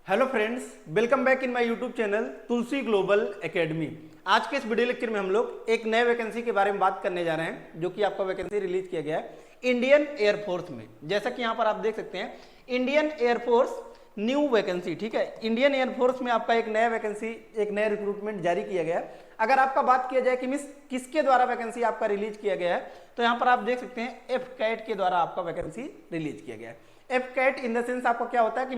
Hello friends, welcome back in my YouTube channel Tulsi global academy. आज के इस video lecture में हम लोग एक नए वैकेंसी के बारे में बात करने जा रहे हैं, जो कि आपका वैकेंसी रिलीज किया गया है इंडियन एयरफोर्स में। जैसा कि यहाँ पर आप देख सकते हैं, इंडियन एयरफोर्स न्यू वैकेंसी, ठीक है। इंडियन एयरफोर्स में आपका एक नया वैकेंसी, एक नया रिक्रूटमेंट जारी किया गया है। अगर आपका बात किया जाए कि किसके द्वारा वैकेंसी आपका रिलीज किया गया है, तो यहाँ पर आप देख सकते हैं एफ कैट के द्वारा आपका वैकेंसी रिलीज किया गया है। AFCAT in the sense आपका क्या होता है कि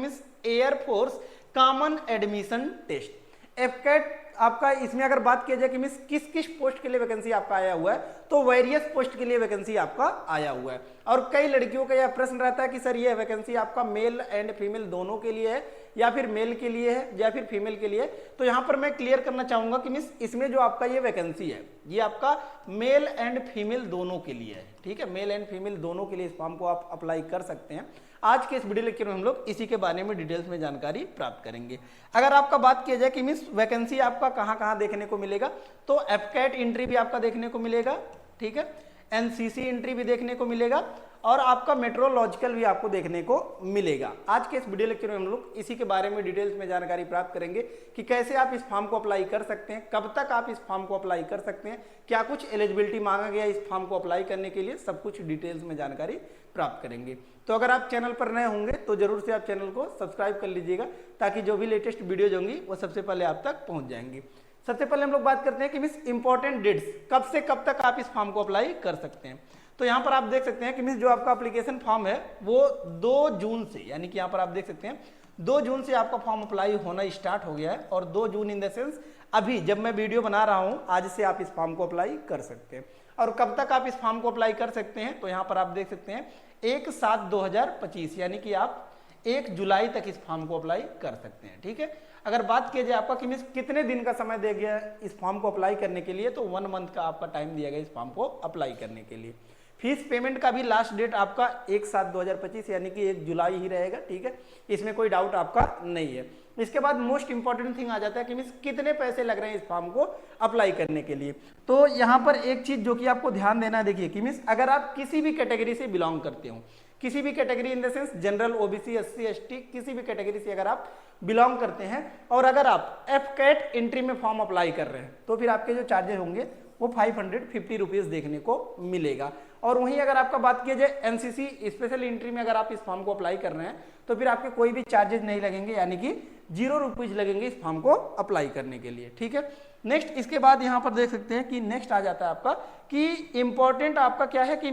air force common admission test. AFCAT आपका इसमें अगर बात किया जाए कि किस किस पोस्ट के लिए वैकेंसी आपका आया हुआ है, तो वेरियस पोस्ट के लिए वैकेंसी आपका आया हुआ है। और कई लड़कियों का यह प्रश्न रहता है कि सर ये वैकेंसी आपका मेल एंड फीमेल दोनों के लिए है, या फिर मेल के लिए है, या फिर फीमेल के लिए। तो यहां पर मैं क्लियर करना चाहूंगा कि इसमें जो आपका ये वैकेंसी है, ये आपका मेल एंड फीमेल दोनों के लिए है, ठीक है। मेल एंड फीमेल दोनों के लिए इस फॉर्म को आप अप्लाई कर सकते हैं। आज के इस वीडियो लेक्चर में हम लोग इसी के बारे में डिटेल्स में जानकारी प्राप्त करेंगे। अगर आपका बात किया जाए कि वैकेंसी आपका कहां कहां देखने को मिलेगा, तो एफकैट एंट्री भी आपका देखने को मिलेगा, ठीक है। एनसीसी एंट्री भी देखने को मिलेगा, और आपका मेट्रोलॉजिकल भी आपको देखने को मिलेगा। आज के इस वीडियो लेक्चर में हम लोग इसी के बारे में डिटेल्स में जानकारी प्राप्त करेंगे कि कैसे आप इस फॉर्म को अप्लाई कर सकते हैं, कब तक आप इस फॉर्म को अप्लाई कर सकते हैं, क्या कुछ एलिजिबिलिटी मांगा गया इस फॉर्म को अप्लाई करने के लिए, सब कुछ डिटेल्स में जानकारी प्राप्त करेंगे। तो अगर आप चैनल पर नए होंगे तो जरूर से आप चैनल को सब्सक्राइब कर लीजिएगा, ताकि जो भी लेटेस्ट वीडियोज होंगी वो सबसे पहले आप तक पहुंच जाएंगी। सबसे पहले हम लोग बात करते हैं कि इंपॉर्टेंट डेट्स, कब से कब तक आप इस फॉर्म को अप्लाई कर सकते हैं। तो यहाँ पर आप देख सकते हैं कि जो आपका एप्लीकेशन फॉर्म है वो 2 जून से, यानी कि यहाँ पर आप देख सकते हैं 2 जून से आपका फॉर्म अप्लाई होना स्टार्ट हो गया है। और 2 जून इन द सेंस अभी जब मैं वीडियो बना रहा हूँ, आज से आप इस फॉर्म को अप्लाई कर सकते हैं। और कब तक आप इस फॉर्म को अप्लाई कर सकते हैं, तो यहाँ पर आप देख सकते हैं 1/7/2025, यानी कि आप 1 जुलाई तक इस फॉर्म को अप्लाई कर सकते हैं, ठीक है। अगर बात किया जाए आपका कि कितने दिन का समय दिया गया इस फॉर्म को अप्लाई करने के लिए, तो 1 मंथ का आपका टाइम दिया गया इस फॉर्म को अप्लाई करने के लिए। फीस पेमेंट का भी लास्ट डेट आपका 1/7/2025 यानी कि 1 जुलाई ही रहेगा, ठीक है। इसमें कोई डाउट आपका नहीं है। इसके बाद मोस्ट इंपॉर्टेंट थिंग आ जाता है कि कितने पैसे लग रहे हैं इस फॉर्म को अप्लाई करने के लिए। तो यहाँ पर एक चीज जो कि आपको ध्यान देना है, देखिए कि अगर आप किसी भी कैटेगरी से बिलोंग करते हो, किसी भी category in the sense general, OBC, SC, ST, किसी भी कैटेगरी से अगर आप बिलोंग करते हैं, और अगर आप एफकैट एंट्री में फॉर्म अप्लाई कर रहे हैं, तो फिर आपके जो चार्जेस होंगे वो 550 रुपीज देखने को मिलेगा। और वहीं अगर आपका बात किया जाए एनसीसी स्पेशल एंट्री में अगर आप इस फॉर्म को अप्लाई कर रहे हैं, तो फिर आपके कोई भी चार्जेस नहीं लगेंगे, यानी कि 0 रुपीज लगेंगे इस फॉर्म को अप्लाई करने के लिए, ठीक है। नेक्स्ट इसके बाद यहाँ पर देख सकते हैं कि नेक्स्ट आ जाता है आपका कि इंपॉर्टेंट आपका क्या है कि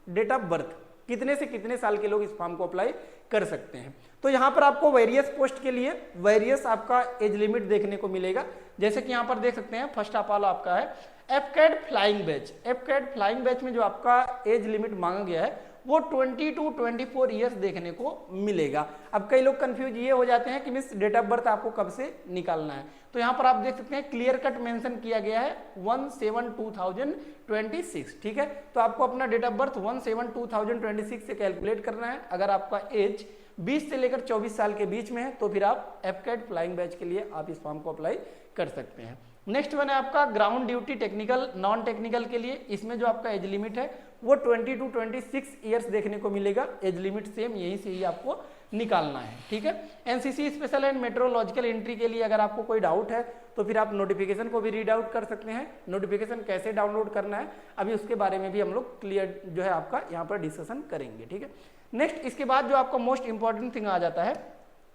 डेट ऑफ बर्थ, कितने से कितने साल के लोग इस फॉर्म को अप्लाई कर सकते हैं। तो यहाँ पर आपको वेरियस पोस्ट के लिए वेरियस आपका एज लिमिट देखने को मिलेगा। जैसे कि यहाँ पर देख सकते हैं, फर्स्ट ऑफ ऑल आपका है AFCAT flying batch. AFCAT flying batch में जो आपका एज लिमिट मांगा गया है वो 20 to 24 ईयर्स देखने को मिलेगा। अब कई लोग कंफ्यूज ये हो जाते हैं कि डेट ऑफ बर्थ आपको कब से निकालना है, तो यहाँ पर आप देख सकते हैं क्लियर कट मेंशन किया गया है 1/7/2026, ठीक है। तो आपको अपना डेट ऑफ बर्थ 1/7/2026 से कैलकुलेट करना है। अगर आपका एज 20 से लेकर 24 साल के बीच में है, तो फिर आप एफकैट फ्लाइंग बैच के लिए आप इस फॉर्म को अप्लाई कर सकते हैं। नेक्स्ट वन है आपका ground duty technical, non technical के लिए। इसमें जो आपका एज लिमिट है वो 20 to 26 ईयर्स देखने को मिलेगा। एज लिमिट सेम यहीं से ही आपको निकालना है, ठीक है। NCC special and meteorological entry के लिए अगर आपको कोई डाउट है, तो फिर आप नोटिफिकेशन को भी रीड आउट कर सकते हैं। नोटिफिकेशन कैसे डाउनलोड करना है, अभी उसके बारे में भी हम लोग क्लियर जो है आपका यहाँ पर डिस्कशन करेंगे, ठीक है। नेक्स्ट इसके बाद जो आपका मोस्ट इंपॉर्टेंट थिंग आ जाता है,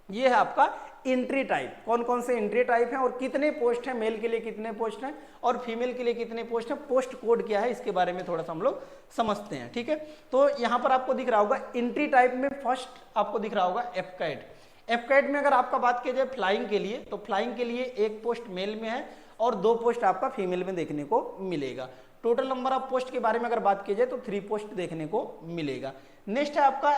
ये है आपका एंट्री टाइप। कौन कौन से एंट्री टाइप हैं और कितने पोस्ट हैं, मेल के लिए कितने पोस्ट हैं और फीमेल के लिए कितने पोस्ट हैं, पोस्ट कोड क्या है, इसके बारे में थोड़ा सा हम लोग समझते हैं, ठीक है। तो यहाँ पर आपको दिख रहा होगा एंट्री टाइप में फर्स्ट आपको दिख रहा होगा एफकैट। एफकैट में अगर आपका बात किया जाए फ्लाइंग के लिए, तो फ्लाइंग के लिए 1 पोस्ट मेल में है और 2 पोस्ट आपका फीमेल में देखने को मिलेगा। टोटल नंबर ऑफ पोस्ट के बारे में अगर बात की जाए तो 3 पोस्ट देखने को मिलेगा। नेक्स्ट है आपका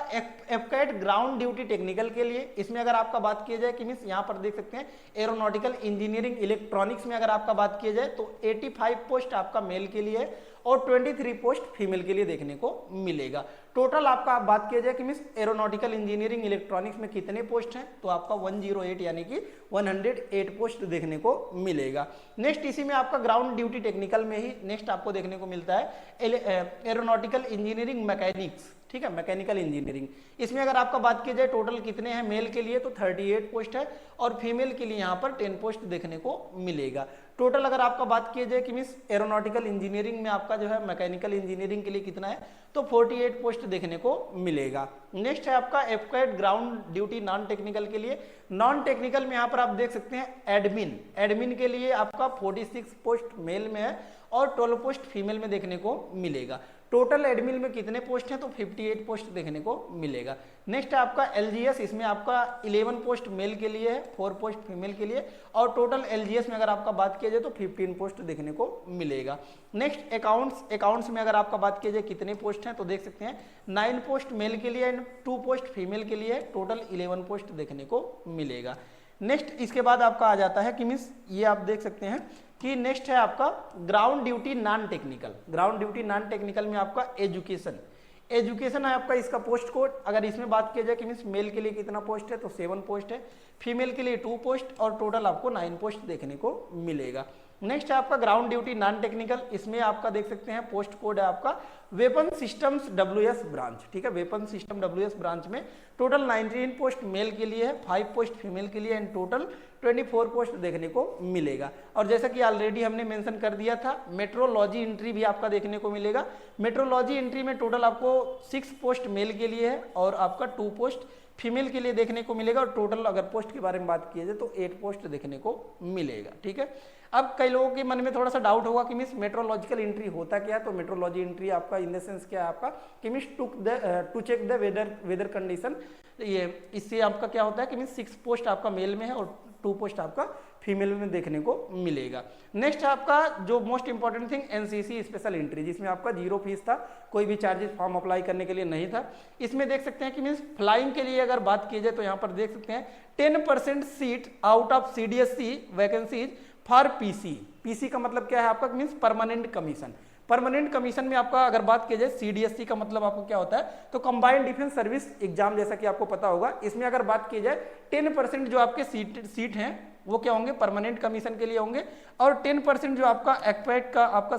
एफकैट ग्राउंड ड्यूटी टेक्निकल के लिए। इसमें अगर आपका बात किया जाए कि यहाँ पर देख सकते हैं एरोनॉटिकल इंजीनियरिंग इलेक्ट्रॉनिक्स में अगर आपका बात किया जाए तो 85 पोस्ट आपका मेल के लिए है और 23 पोस्ट फीमेल के लिए देखने को मिलेगा। टोटल आपका आप बात किया जाए कि एरोनॉटिकल इंजीनियरिंग इलेक्ट्रॉनिक्स में कितने पोस्ट हैं, तो आपका 108 यानी कि 108 पोस्ट देखने को मिलेगा। नेक्स्ट इसी में आपका ग्राउंड ड्यूटी टेक्निकल में ही नेक्स्ट आपको देखने को मिलता है एरोनॉटिकल इंजीनियरिंग मैकेनिक्स। ठीक है, मैकेनिकल इंजीनियरिंग। इसमें अगर आपका बात की जाए टोटल कितने हैं मेल के लिए तो 38 पोस्ट है और फीमेल के लिए यहाँ पर 10 पोस्ट देखने को मिलेगा। टोटल अगर आपका बात किया जाए कि मीन्स एरोनॉटिकल इंजीनियरिंग में आपका जो है मैकेनिकल इंजीनियरिंग के लिए कितना है तो 48 पोस्ट देखने को मिलेगा। नेक्स्ट है आपका AFCAT ground duty non technical के लिए। नॉन टेक्निकल में यहाँ पर आप देख सकते हैं एडमिन के लिए आपका 46 पोस्ट मेल में है और 12 पोस्ट फीमेल में देखने को मिलेगा। टोटल एडमिन में कितने पोस्ट हैं तो 58 पोस्ट देखने को मिलेगा। नेक्स्ट है आपका एलजीएस, इसमें आपका 11 पोस्ट मेल के लिए है, 4 पोस्ट फीमेल के लिए और टोटल एलजीएस में अगर आपका बात किया जाए तो 15 पोस्ट देखने को मिलेगा। नेक्स्ट अकाउंट्स में अगर आपका बात किया जाए कितने पोस्ट हैं तो देख सकते हैं 9 पोस्ट मेल के लिए एंड 2 पोस्ट फीमेल के लिए, टोटल 11 पोस्ट देखने को मिलेगा। नेक्स्ट इसके बाद आपका आ जाता है कि मीन्स ये आप देख सकते हैं कि नेक्स्ट है आपका ground duty non technical. Ground duty non technical में आपका एजुकेशन है आपका, इसका पोस्ट कोड अगर इसमें बात किया जाए कि मीन्स मेल के लिए कितना पोस्ट है तो 7 पोस्ट है, फीमेल के लिए 2 पोस्ट और टोटल आपको 9 पोस्ट देखने को मिलेगा। नेक्स्ट है आपका ग्राउंड ड्यूटी नॉन टेक्निकल, इसमें आपका देख सकते हैं पोस्ट कोड है आपका वेपन सिस्टम्स डब्ल्यूएस ब्रांच। ठीक है, वेपन सिस्टम डब्ल्यूएस ब्रांच में टोटल 19 पोस्ट मेल के लिए है, 5 पोस्ट फीमेल के लिए एंड टोटल 24 पोस्ट देखने को मिलेगा। और जैसा कि ऑलरेडी हमने मेंशन कर दिया था मेट्रोलॉजी एंट्री भी आपका देखने को मिलेगा। मेट्रोलॉजी एंट्री में टोटल आपको 6 पोस्ट मेल के लिए है और आपका 2 पोस्ट फीमेल के लिए देखने को मिलेगा और टोटल अगर पोस्ट के बारे में बात की जाए तो 8 पोस्ट देखने को मिलेगा। ठीक है, अब कई लोगों के मन में थोड़ा सा डाउट होगा कि मिस मेट्रोलॉजिकल एंट्री होता क्या है, तो मेट्रोलॉजी एंट्री आपका इन द सेंस क्या है आपका कि miss to check the weather condition. ये इससे आपका क्या होता है कि मिस 6 पोस्ट आपका मेल में है और 2 पोस्ट आपका फीमेल में देखने को मिलेगा। नेक्स्ट आपका जो most important thing NCC special entry, जिसमें आपका 0 फीस था, कोई भी चार्जेस फॉर्म अप्लाई करने के लिए नहीं था। इसमें देख सकते हैं कि मीन्स फ्लाइंग के लिए अगर बात की जाए तो यहाँ पर देख सकते हैं 10% seat out of CDSC vacancies for PC का मतलब क्या है आपका means permanent commission. Permanent commission में आपका अगर बात की जाए CDSC का मतलब आपको क्या होता है तो कंबाइंड डिफेंस सर्विस एग्जाम, जैसा कि आपको पता होगा। इसमें अगर बात की जाए 10% जो आपके सीट हैं वो क्या होंगे परमानेंट कमीशन के लिए होंगे और 10% जो आपका एक्सपेक्ट का आपका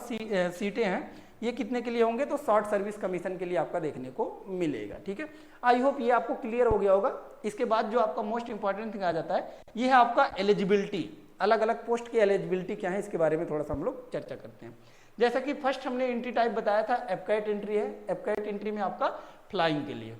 सीटें हैं ये कितने के लिए होंगे तो शॉर्ट सर्विस कमीशन के लिए आपका देखने को मिलेगा। ठीक है, आई होप ये आपको क्लियर हो गया होगा। इसके बाद जो आपका मोस्ट इंपॉर्टेंट थिंग आ जाता है ये है आपका एलिजिबिलिटी। अलग अलग पोस्ट की एलिजिबिलिटी क्या है इसके बारे में थोड़ा सा हम लोग चर्चा करते हैं। जैसा कि फर्स्ट हमने एंट्री टाइप बताया था एफकैट एंट्री है। एफकैट एंट्री में आपका फ्लाइंग के लिए,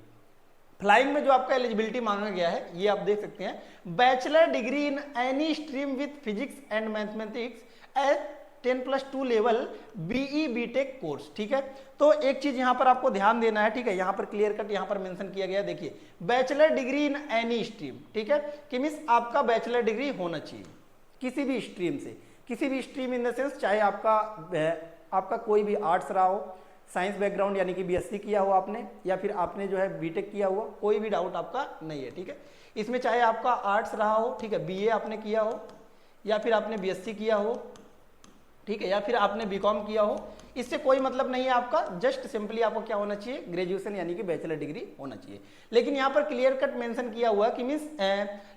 फ्लाइंग में जो आपका एलिजिबिलिटी मांगा गया है ये आप देख सकते हैं bachelor degree in any stream with physics and mathematics eight 10+2 level BE BTech course. ठीक है, तो एक चीज यहां पर आपको ध्यान देना है। ठीक है, यहां पर क्लियर कट यहां पर मेंशन किया गया, देखिए bachelor degree in any stream. ठीक है, कि मींस आपका बैचलर डिग्री होना चाहिए किसी भी स्ट्रीम से, किसी भी स्ट्रीम इन द सेंस चाहे आपका कोई भी आर्ट्स रहा हो, साइंस बैकग्राउंड यानी कि BSc किया हो आपने, या फिर आपने जो है BTech किया हुआ, कोई भी डाउट आपका नहीं है। ठीक है, इसमें चाहे आपका आर्ट्स रहा हो, ठीक है, BA आपने किया हो या फिर आपने BSc किया हो, ठीक है, या फिर आपने BCom किया हो, इससे कोई मतलब नहीं है आपका। जस्ट सिंपली आपको क्या होना चाहिए ग्रेजुएशन यानी कि बैचलर डिग्री होना चाहिए। लेकिन यहाँ पर क्लियर कट मेंशन किया हुआ कि मीन्स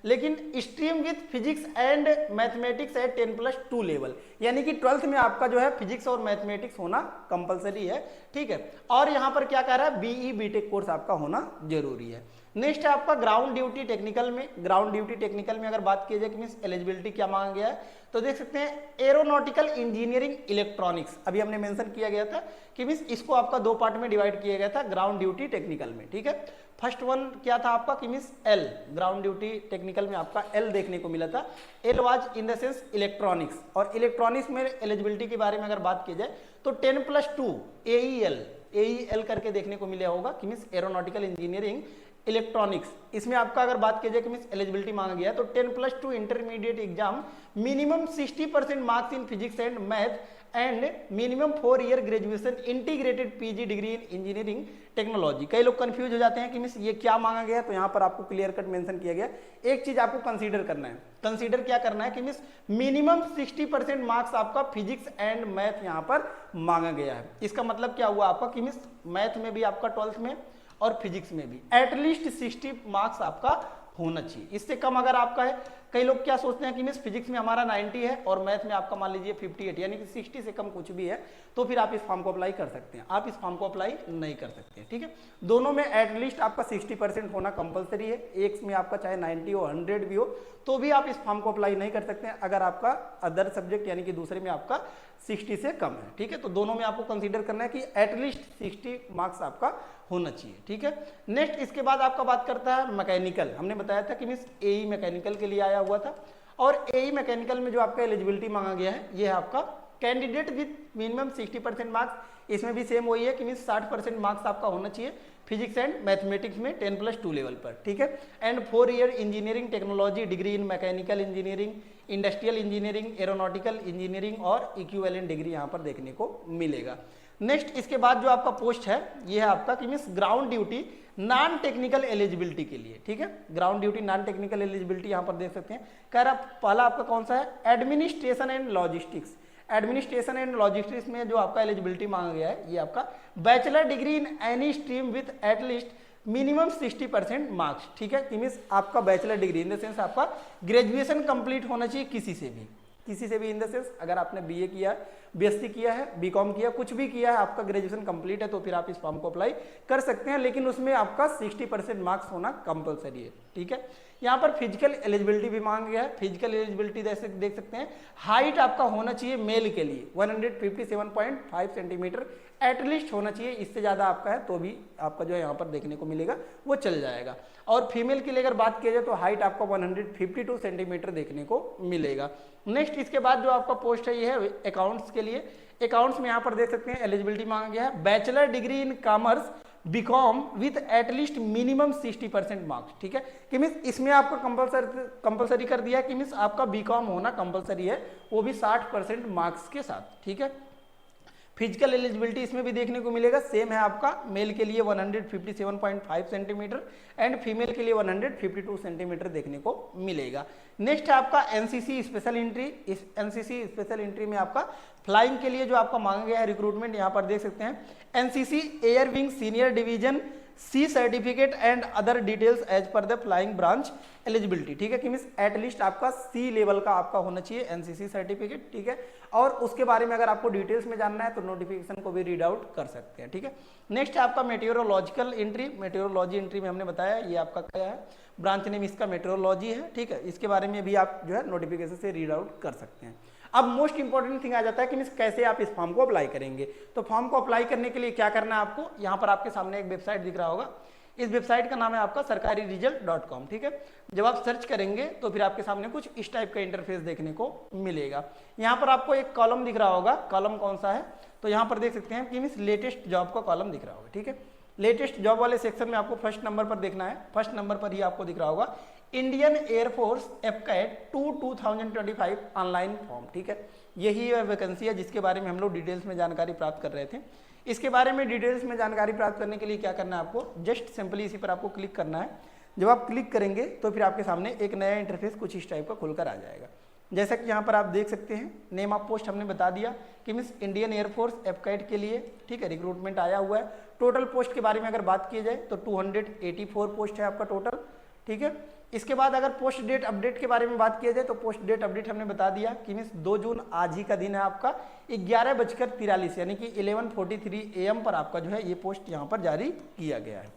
लेकिन stream with physics and mathematics eight 10+2 level, यानी कि 12th में आपका जो है फिजिक्स और मैथमेटिक्स होना कंपलसरी है। ठीक है, और यहाँ पर क्या कह रहा है BE BTech कोर्स आपका होना जरूरी है। नेक्स्ट है आपका ग्राउंड ड्यूटी टेक्निकल में। ग्राउंड ड्यूटी टेक्निकल में अगर बात की जाए कि मीन्स एलिजिबिलिटी क्या मांगा गया है तो देख सकते हैं एरोनॉटिकल इंजीनियरिंग इलेक्ट्रॉनिक्स, अभी हमने मेंशन किया गया था कि मीन्स इसको आपका 2 पार्ट में डिवाइड किया गया था ग्राउंड ड्यूटी टेक्निकल में। ठीक है, फर्स्ट वन क्या था आपका कि means L, ground duty technical में आपका L देखने को मिला था। L was in the sense electronics, और इलेक्ट्रॉनिक्स में एलिजिबिलिटी के बारे में अगर बात की जाए तो 10+2 AEL करके देखने को मिला होगा कि मीन्स एरोनॉटिकल इंजीनियरिंग इलेक्ट्रॉनिक्स। इसमें आपका अगर बात की जाए कि मीन्स एलिजिबिलिटी मांगा गया तो 10+2 intermediate exam, minimum 60% marks in physics and math and minimum 4 year graduation integrated PG degree in engineering technology. कई लोग कंफ्यूज हो जाते हैं कि मीन्स ये क्या मांगा गया, तो यहाँ पर आपको क्लियर कट मेंशन किया गया। एक चीज आपको कंसीडर करना है, कंसीडर क्या करना है कि मीन्स मिनिमम 60% मार्क्स आपका फिजिक्स एंड मैथ यहाँ पर मांगा गया है। इसका मतलब क्या हुआ आपका कि मीन्स मैथ में भी आपका 12th में और फिजिक्स में भी एटलीस्ट 60 मार्क्स आपका होना चाहिए। इससे कम अगर आपका है, कई लोग क्या सोचते हैं कि मिस फिजिक्स में हमारा 90 है और मैथ में आपका मान लीजिए 58 यानी कि 60 से कम कुछ भी है, तो फिर आप इस फॉर्म को अप्लाई कर सकते हैं। आप इस फॉर्म को अप्लाई नहीं कर सकते हैं, ठीक है। दोनों में एटलीस्ट आपका 60% होना कंपलसरी है। एक में आपका चाहे 90 हो 100 भी हो तो भी आप इस फॉर्म को अप्लाई नहीं कर सकते हैं अगर आपका अदर सब्जेक्ट यानी कि दूसरे में आपका 60 से कम है, ठीक है। तो दोनों में आपको कंसीडर करना है कि एटलीस्ट 60 मार्क्स आपका होना चाहिए, ठीक है। नेक्स्ट इसके बाद आपका बात करता है मैकेनिकल। हमने बताया था कि मिस एई मैकेनिकल के लिए आया हुआ था और एई मैकेनिकल में जो आपका एलिजिबिलिटी मांगा गया है ये है आपका कैंडिडेट विद मिनिमम 60% मार्क्स। इसमें भी सेम वही है कि मीन्स 60% मार्क्स आपका होना चाहिए फिजिक्स एंड मैथमेटिक्स में 10+2 लेवल पर, ठीक है। And 4 year engineering technology degree in mechanical engineering, industrial engineering, aeronautical engineering और इक्विवेलेंट डिग्री यहाँ पर देखने को मिलेगा। नेक्स्ट इसके बाद जो आपका पोस्ट है ये है आपका कि means ground duty non technical eligibility के लिए, ठीक है। Ground duty non technical eligibility यहाँ पर देख सकते हैं। कह रहा पहला आपका कौन सा है, administration and logistics. Administration and logistics में जो आपका एलिजिबिलिटी मांगा गया है ये आपका bachelor degree in any stream with at least minimum 60% marks, ठीक है। कि मीन्स आपका bachelor degree in the sense आपका ग्रेजुएशन कंप्लीट होना चाहिए किसी से भी इन द सेंस अगर आपने बीए किया, बीएससी किया है, बीकॉम किया, कुछ भी किया है, आपका ग्रेजुएशन कंप्लीट है तो फिर आप इस फॉर्म को अप्लाई कर सकते हैं, लेकिन उसमें आपका 60% मार्क्स होना कंपलसरी है, ठीक है। यहाँ पर फिजिकल एलिजिबिलिटी भी मांग गया है। फिजिकल एलिजिबिलिटी देख सकते हैं, हाइट आपका होना चाहिए मेल के लिए 157.5 सेंटीमीटर एटलीस्ट होना चाहिए। इससे ज्यादा आपका है तो भी आपका जो है यहाँ पर देखने को मिलेगा वो चल जाएगा। और फीमेल के लिए अगर बात किया जाए तो हाइट आपका 152 सेंटीमीटर देखने को मिलेगा। नेक्स्ट इसके बाद जो आपका पोस्ट है ये है अकाउंट्स के लिए। अकाउंट्स में यहाँ पर देख सकते हैं एलिजिबिलिटी मांगा गया है bachelor degree in commerce BCom with at least minimum 60% marks, ठीक है। कि मीन्स इसमें आपको कंपलसरी कर दिया है कि मीन्स आपका बीकॉम होना कंपलसरी है, वो भी 60% मार्क्स के साथ, ठीक है। फिजिकल एलिजिबिलिटी इसमें भी देखने को मिलेगा, सेम है आपका मेल के लिए 157.5 सेंटीमीटर एंड फीमेल के लिए 152 सेंटीमीटर देखने को मिलेगा। नेक्स्ट है आपका एनसीसी स्पेशल एंट्री। इस एनसीसी स्पेशल एंट्री में आपका फ्लाइंग के लिए जो आपका मांगा गया है रिक्रूटमेंट यहाँ पर देख सकते हैं, NCC air wing senior division C certificate and other details as per the flying branch eligibility, ठीक है। कि मीन्स एटलीस्ट आपका सी लेवल का आपका होना चाहिए एनसीसी सर्टिफिकेट, ठीक है। और उसके बारे में अगर आपको डिटेल्स में जानना है तो नोटिफिकेशन को भी रीड आउट कर सकते हैं, ठीक है। नेक्स्ट है आपका मेटेरोलॉजिकल एंट्री। मेटेरोलॉजी एंट्री में हमने बताया ये आपका क्या है, ब्रांच नेम इसका मेट्रोलॉजी है, ठीक है। इसके बारे में भी आप जो है नोटिफिकेशन से रीड आउट कर सकते हैं। अब मोस्ट इंपॉर्टेंट थिंग आ जाता है कि कैसे आप इस फॉर्म को अप्लाई करेंगे। तो फॉर्म को अप्लाई करने के लिए क्या करना है आपको, यहाँ पर आपके सामने एक वेबसाइट दिख रहा होगा, इस वेबसाइट का नाम है आपका sarkariresult.com, ठीक है। जब आप सर्च करेंगे तो फिर आपके सामने कुछ इस टाइप का इंटरफेस देखने को मिलेगा। यहाँ पर आपको एक कॉलम दिख रहा होगा, कॉलम कौन सा है तो यहाँ पर देख सकते हैं कि मीन्स लेटेस्ट जॉब का कॉलम दिख रहा होगा, ठीक है। लेटेस्ट जॉब वाले सेक्शन में आपको फर्स्ट नंबर पर देखना है। फर्स्ट नंबर पर ही आपको दिख रहा होगा Indian air force AFCAT 2025 online form, ठीक है। यही वैकेंसी है जिसके बारे में हम लोग डिटेल्स में जानकारी प्राप्त कर रहे थे। इसके बारे में डिटेल्स में जानकारी प्राप्त करने के लिए क्या करना है आपको, जस्ट सिंपली इसी पर आपको क्लिक करना है। जब आप क्लिक करेंगे तो फिर आपके सामने एक नया इंटरफेस कुछ इस टाइप का खुलकर आ जाएगा। जैसा कि यहाँ पर आप देख सकते हैं, नेम ऑफ पोस्ट हमने बता दिया कि मीन्स इंडियन एयरफोर्स एफकैट के लिए, ठीक है, रिक्रूटमेंट आया हुआ है। टोटल पोस्ट के बारे में अगर बात की जाए तो 284 पोस्ट है आपका टोटल, ठीक है। इसके बाद अगर पोस्ट डेट अपडेट के बारे में बात किया जाए तो पोस्ट डेट अपडेट हमने बता दिया कि मीन्स 2 जून आज ही का दिन है आपका 11:43 यानी कि 11:43 AM पर आपका जो है ये पोस्ट यहाँ पर जारी किया गया है।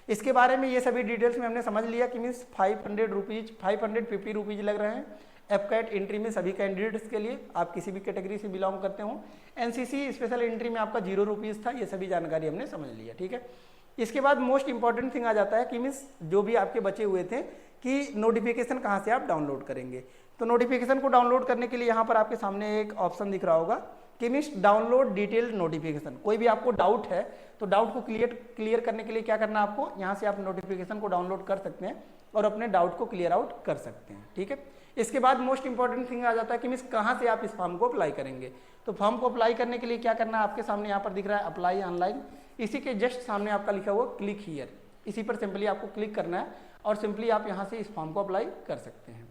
इसके बारे में ये सभी डिटेल्स में हमने समझ लिया कि मीन्स 550 रुपीज लग रहे हैं एफकैट एंट्री में सभी कैंडिडेट्स के लिए, आप किसी भी कैटेगरी से बिलोंग करते हो। एनसीसी स्पेशल एंट्री में आपका 0 रुपीज था, ये सभी जानकारी हमने समझ लिया, ठीक है। इसके बाद मोस्ट इंपॉर्टेंट थिंग आ जाता है कि मीन्स जो भी आपके बचे हुए थे कि नोटिफिकेशन कहाँ से आप डाउनलोड करेंगे। तो नोटिफिकेशन को डाउनलोड करने के लिए यहाँ पर आपके सामने एक ऑप्शन दिख रहा होगा कि मीन्स डाउनलोड डिटेल्ड नोटिफिकेशन। कोई भी आपको डाउट है तो डाउट को क्लियर करने के लिए क्या करना है आपको, यहाँ से आप नोटिफिकेशन को डाउनलोड कर सकते हैं और अपने डाउट को क्लियर आउट कर सकते हैं, ठीक है। इसके बाद मोस्ट इंपॉर्टेंट थिंग आ जाता है कि मीन्स कहाँ से आप इस फॉर्म को अप्लाई करेंगे। तो फॉर्म को अप्लाई करने के लिए क्या करना है, आपके सामने यहाँ पर दिख रहा है अप्लाई ऑनलाइन, इसी के जस्ट सामने आपका लिखा हुआ क्लिक हियर, इसी पर सिंपली आपको क्लिक करना है और सिंपली आप यहाँ से इस फॉर्म को अप्लाई कर सकते हैं।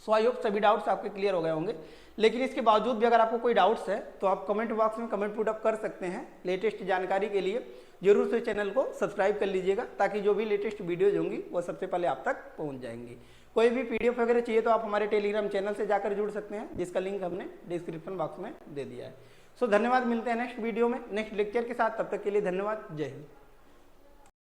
सो आई होप सभी डाउट्स आपके क्लियर हो गए होंगे। लेकिन इसके बावजूद भी अगर आपको कोई डाउट्स है तो आप कमेंट बॉक्स में कमेंट पुट अप कर सकते हैं। लेटेस्ट जानकारी के लिए जरूर से चैनल को सब्सक्राइब कर लीजिएगा, ताकि जो भी लेटेस्ट वीडियोज होंगी वो सबसे पहले आप तक पहुंच जाएंगी। कोई भी पीडीएफ वगैरह चाहिए तो आप हमारे टेलीग्राम चैनल से जाकर जुड़ सकते हैं, जिसका लिंक हमने डिस्क्रिप्शन बॉक्स में दे दिया है। सो धन्यवाद, मिलते हैं नेक्स्ट वीडियो में नेक्स्ट लेक्चर के साथ। तब तक के लिए धन्यवाद, जय हिंद।